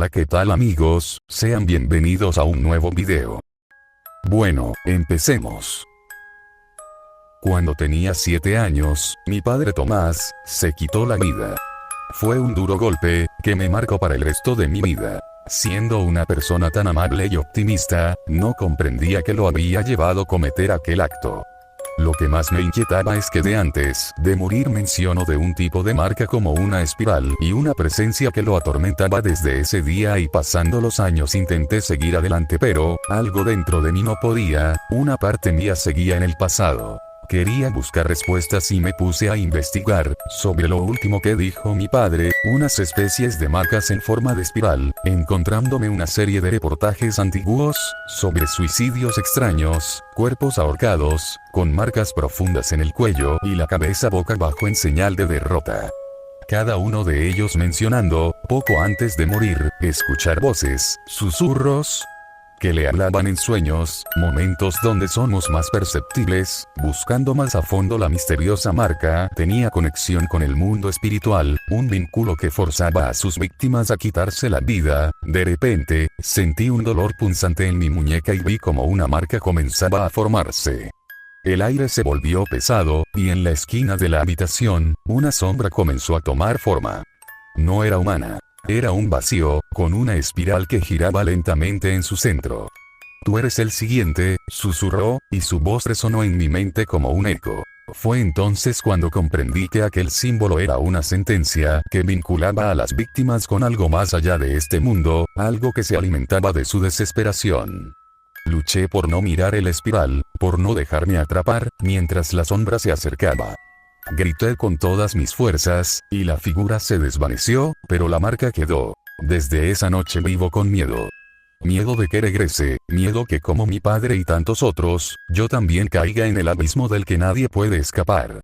Hola, ¿qué tal amigos? Sean bienvenidos a un nuevo video. Bueno, empecemos. Cuando tenía 7 años, mi padre Tomás se quitó la vida. Fue un duro golpe que me marcó para el resto de mi vida. Siendo una persona tan amable y optimista, no comprendía que lo había llevado a cometer aquel acto. Lo que más me inquietaba es que de antes de morir mencionó de un tipo de marca como una espiral y una presencia que lo atormentaba desde ese día, y pasando los años intenté seguir adelante, pero algo dentro de mí no podía, una parte mía seguía en el pasado. Quería buscar respuestas y me puse a investigar sobre lo último que dijo mi padre, unas especies de marcas en forma de espiral, encontrándome una serie de reportajes antiguos sobre suicidios extraños, cuerpos ahorcados, con marcas profundas en el cuello y la cabeza boca abajo en señal de derrota. Cada uno de ellos mencionando, poco antes de morir, escuchar voces, susurros, que le hablaban en sueños, momentos donde somos más perceptibles. Buscando más a fondo la misteriosa marca, tenía conexión con el mundo espiritual, un vínculo que forzaba a sus víctimas a quitarse la vida. De repente, sentí un dolor punzante en mi muñeca y vi como una marca comenzaba a formarse. El aire se volvió pesado, y en la esquina de la habitación, una sombra comenzó a tomar forma. No era humana. Era un vacío, con una espiral que giraba lentamente en su centro. «Tú eres el siguiente», susurró, y su voz resonó en mi mente como un eco. Fue entonces cuando comprendí que aquel símbolo era una sentencia que vinculaba a las víctimas con algo más allá de este mundo, algo que se alimentaba de su desesperación. Luché por no mirar el espiral, por no dejarme atrapar, mientras la sombra se acercaba. Grité con todas mis fuerzas, y la figura se desvaneció, pero la marca quedó. Desde esa noche vivo con miedo. Miedo de que regrese, miedo que como mi padre y tantos otros, yo también caiga en el abismo del que nadie puede escapar.